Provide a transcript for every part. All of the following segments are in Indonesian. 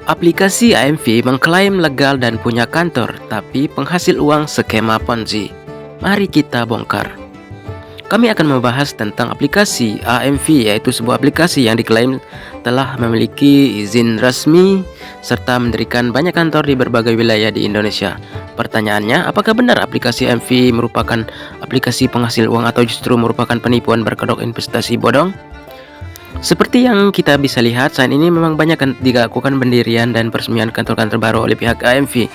Aplikasi AMV mengklaim legal dan punya kantor, tapi penghasil uang skema Ponzi. Mari kita bongkar. Kami akan membahas tentang aplikasi AMV, yaitu sebuah aplikasi yang diklaim telah memiliki izin resmi serta mendirikan banyak kantor di berbagai wilayah di Indonesia. Pertanyaannya, apakah benar aplikasi AMV merupakan aplikasi penghasil uang atau justru merupakan penipuan berkedok investasi bodong? Seperti yang kita bisa lihat, saat ini memang banyak dilakukan pendirian dan peresmian kantor-kantor baru oleh pihak AMV.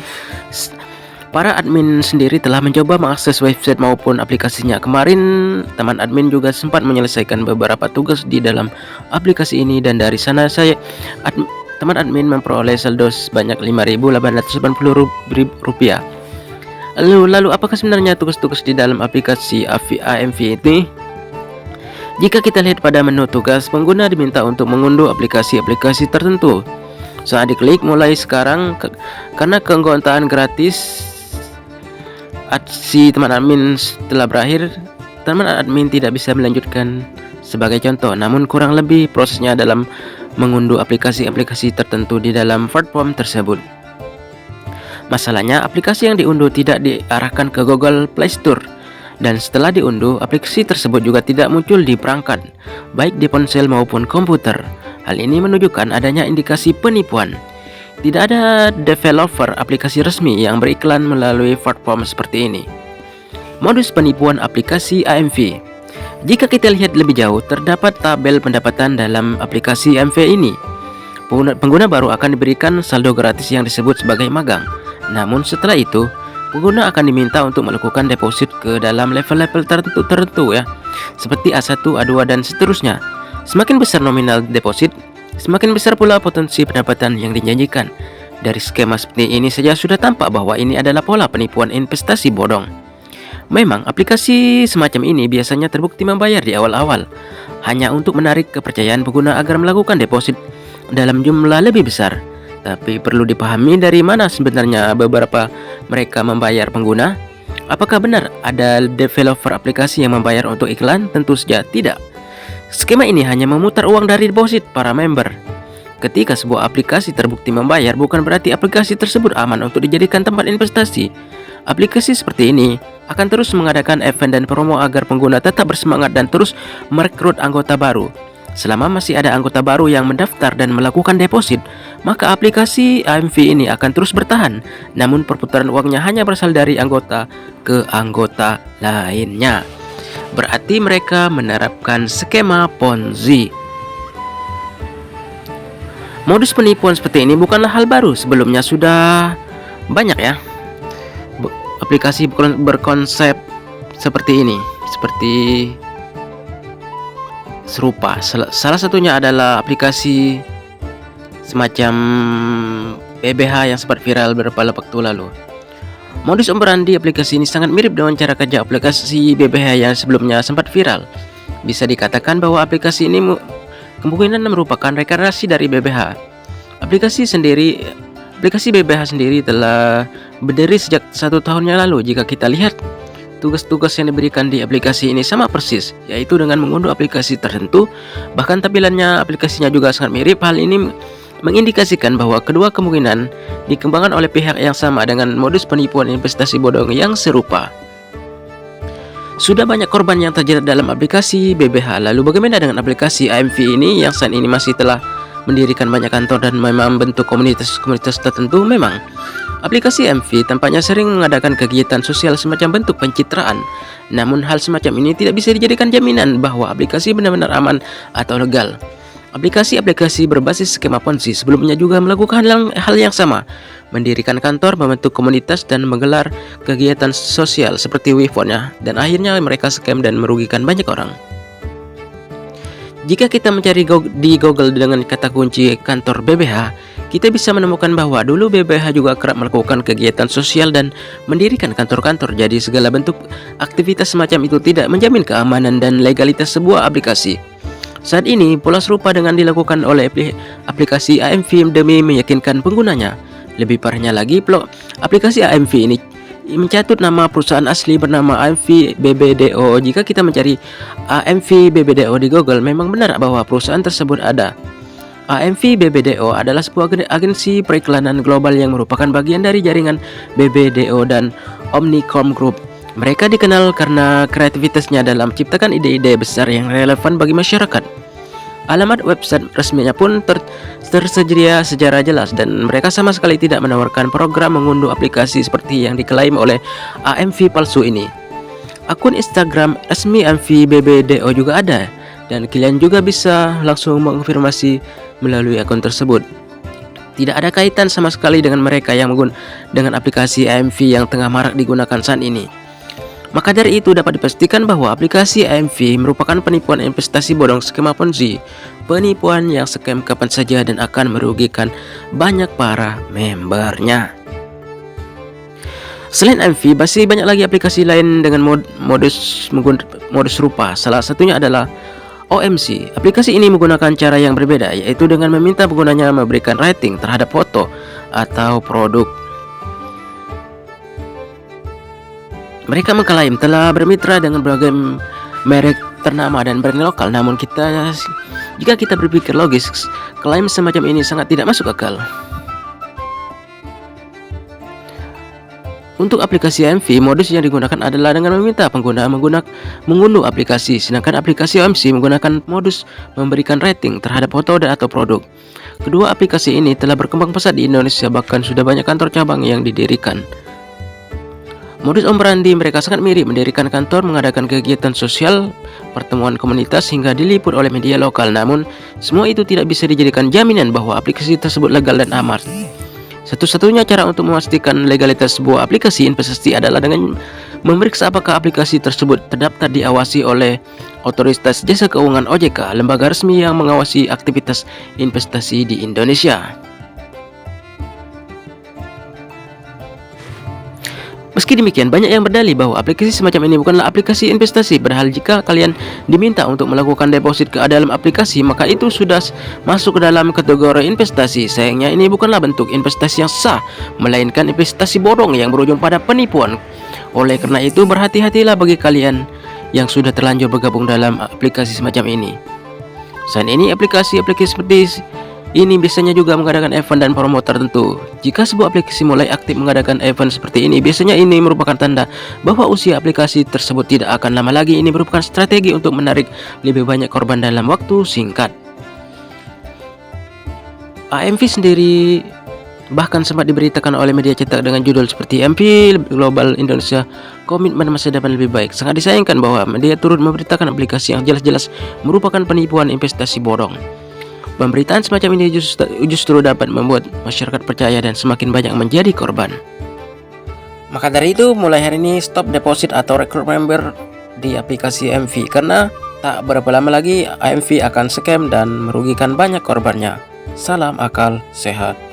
Para admin sendiri telah mencoba mengakses website maupun aplikasinya. Kemarin, teman admin juga sempat menyelesaikan beberapa tugas di dalam aplikasi ini, dan dari sana teman admin memperoleh saldo sebanyak Rp5.880. Lalu apakah sebenarnya tugas-tugas di dalam aplikasi AMV ini? Jika kita lihat pada menu tugas, pengguna diminta untuk mengunduh aplikasi-aplikasi tertentu. Saat diklik mulai sekarang, karena keanggotaan gratis si teman admin telah berakhir, teman admin tidak bisa melanjutkan sebagai contoh. Namun kurang lebih prosesnya dalam mengunduh aplikasi-aplikasi tertentu di dalam platform tersebut. Masalahnya, aplikasi yang diunduh tidak diarahkan ke Google Play Store. Dan setelah diunduh, aplikasi tersebut juga tidak muncul di perangkat, baik di ponsel maupun komputer. Hal ini menunjukkan adanya indikasi penipuan. Tidak ada developer aplikasi resmi yang beriklan melalui platform seperti ini. Modus penipuan aplikasi AMV. Jika kita lihat lebih jauh, terdapat tabel pendapatan dalam aplikasi AMV ini. Pengguna baru akan diberikan saldo gratis yang disebut sebagai magang. Namun setelah itu, pengguna akan diminta untuk melakukan deposit ke dalam level-level tertentu ya, seperti A1, A2 dan seterusnya. Semakin besar nominal deposit, semakin besar pula potensi pendapatan yang dijanjikan. Dari skema seperti ini saja sudah tampak bahwa ini adalah pola penipuan investasi bodong. Memang aplikasi semacam ini biasanya terbukti membayar di awal-awal, hanya untuk menarik kepercayaan pengguna agar melakukan deposit dalam jumlah lebih besar. Tapi perlu dipahami dari mana sebenarnya beberapa mereka membayar pengguna. Apakah benar ada developer aplikasi yang membayar untuk iklan? Tentu saja tidak. Skema ini hanya memutar uang dari deposit para member. Ketika sebuah aplikasi terbukti membayar, bukan berarti aplikasi tersebut aman untuk dijadikan tempat investasi. Aplikasi seperti ini akan terus mengadakan event dan promo agar pengguna tetap bersemangat dan terus merekrut anggota baru. Selama masih ada anggota baru yang mendaftar dan melakukan deposit, maka aplikasi AMV ini akan terus bertahan. Namun perputaran uangnya hanya berasal dari anggota ke anggota lainnya. Berarti mereka menerapkan skema Ponzi. Modus penipuan seperti ini bukanlah hal baru. Sebelumnya sudah banyak ya aplikasi berkonsep seperti ini, seperti serupa. Salah satunya adalah aplikasi semacam BBH yang sempat viral beberapa waktu lalu. Modus operandi aplikasi ini sangat mirip dengan cara kerja aplikasi BBH yang sebelumnya sempat viral. Bisa dikatakan bahwa aplikasi ini kemungkinan merupakan reinkarnasi dari BBH. Aplikasi BBH sendiri telah berdiri sejak 1 tahun yang lalu. Jika kita lihat, tugas-tugas yang diberikan di aplikasi ini sama persis, yaitu dengan mengunduh aplikasi tertentu. Bahkan tampilannya aplikasinya juga sangat mirip. Hal ini mengindikasikan bahwa kedua kemungkinan dikembangkan oleh pihak yang sama dengan modus penipuan investasi bodong yang serupa. Sudah banyak korban yang terjerat dalam aplikasi BBH. Lalu bagaimana dengan aplikasi AMV ini yang saat ini masih telah mendirikan banyak kantor dan memang bentuk komunitas tertentu? Memang aplikasi AMV tampaknya sering mengadakan kegiatan sosial semacam bentuk pencitraan. Namun hal semacam ini tidak bisa dijadikan jaminan bahwa aplikasi benar-benar aman atau legal. Aplikasi-aplikasi berbasis skema Ponzi sebelumnya juga melakukan hal yang sama, mendirikan kantor, membentuk komunitas, dan menggelar kegiatan sosial seperti WeFound ya, dan akhirnya mereka scam dan merugikan banyak orang. Jika kita mencari di Google dengan kata kunci kantor BBH, kita bisa menemukan bahwa dulu BBH juga kerap melakukan kegiatan sosial dan mendirikan kantor-kantor. Jadi segala bentuk aktivitas semacam itu tidak menjamin keamanan dan legalitas sebuah aplikasi. Saat ini pola serupa dengan dilakukan oleh aplikasi AMV demi meyakinkan penggunanya. Lebih parahnya lagi, aplikasi AMV ini mencatut nama perusahaan asli bernama AMV BBDO. Jika kita mencari AMV BBDO di Google, memang benar bahwa perusahaan tersebut ada. AMV BBDO adalah sebuah agensi periklanan global yang merupakan bagian dari jaringan BBDO dan Omnicom Group. Mereka dikenal karena kreativitasnya dalam menciptakan ide-ide besar yang relevan bagi masyarakat. Alamat website resminya pun tersedia secara jelas dan mereka sama sekali tidak menawarkan program mengunduh aplikasi seperti yang diklaim oleh AMV palsu ini. Akun Instagram resmi AMV BBDO juga ada dan kalian juga bisa langsung mengonfirmasi melalui akun tersebut. Tidak ada kaitan sama sekali dengan mereka yang dengan aplikasi AMV yang tengah marak digunakan saat ini. Maka dari itu dapat dipastikan bahwa aplikasi AMV merupakan penipuan investasi bodong skema Ponzi, penipuan yang scam kapan saja dan akan merugikan banyak para membernya. Selain AMV, masih banyak lagi aplikasi lain dengan modus serupa. Salah satunya adalah OMC. Aplikasi ini menggunakan cara yang berbeda, yaitu dengan meminta penggunanya memberikan rating terhadap foto atau produk. Mereka mengklaim telah bermitra dengan berbagai merek ternama dan brand lokal, namun jika kita berpikir logis, klaim semacam ini sangat tidak masuk akal. Untuk aplikasi AMV, modus yang digunakan adalah dengan meminta pengguna mengunduh aplikasi, sedangkan aplikasi OMC menggunakan modus memberikan rating terhadap foto dan atau produk. Kedua aplikasi ini telah berkembang pesat di Indonesia, bahkan sudah banyak kantor cabang yang didirikan. Modus operandi mereka sangat mirip, mendirikan kantor, mengadakan kegiatan sosial, pertemuan komunitas hingga diliput oleh media lokal. Namun, semua itu tidak bisa dijadikan jaminan bahwa aplikasi tersebut legal dan aman. Satu-satunya cara untuk memastikan legalitas sebuah aplikasi investasi adalah dengan memeriksa apakah aplikasi tersebut terdaftar diawasi oleh Otoritas Jasa Keuangan OJK, lembaga resmi yang mengawasi aktivitas investasi di Indonesia. Meski demikian, banyak yang berdalih bahwa aplikasi semacam ini bukanlah aplikasi investasi. Padahal jika kalian diminta untuk melakukan deposit ke dalam aplikasi, maka itu sudah masuk ke dalam kategori investasi. Sayangnya ini bukanlah bentuk investasi yang sah, melainkan investasi bodong yang berujung pada penipuan. Oleh karena itu, berhati-hatilah bagi kalian yang sudah terlanjur bergabung dalam aplikasi semacam ini. Selain ini, aplikasi seperti ini biasanya juga mengadakan event dan promo tertentu. Jika sebuah aplikasi mulai aktif mengadakan event seperti ini, biasanya ini merupakan tanda bahwa usia aplikasi tersebut tidak akan lama lagi. Ini merupakan strategi untuk menarik lebih banyak korban dalam waktu singkat. AMV sendiri bahkan sempat diberitakan oleh media cetak dengan judul seperti AMV Global Indonesia Komitmen Masa Depan Lebih Baik. Sangat disayangkan bahwa media turut memberitakan aplikasi yang jelas-jelas merupakan penipuan investasi bodong. Pemberitaan semacam ini justru dapat membuat masyarakat percaya dan semakin banyak menjadi korban. Maka dari itu, mulai hari ini stop deposit atau rekrut member di aplikasi AMV, karena tak berapa lama lagi AMV akan scam dan merugikan banyak korbannya. Salam akal sehat.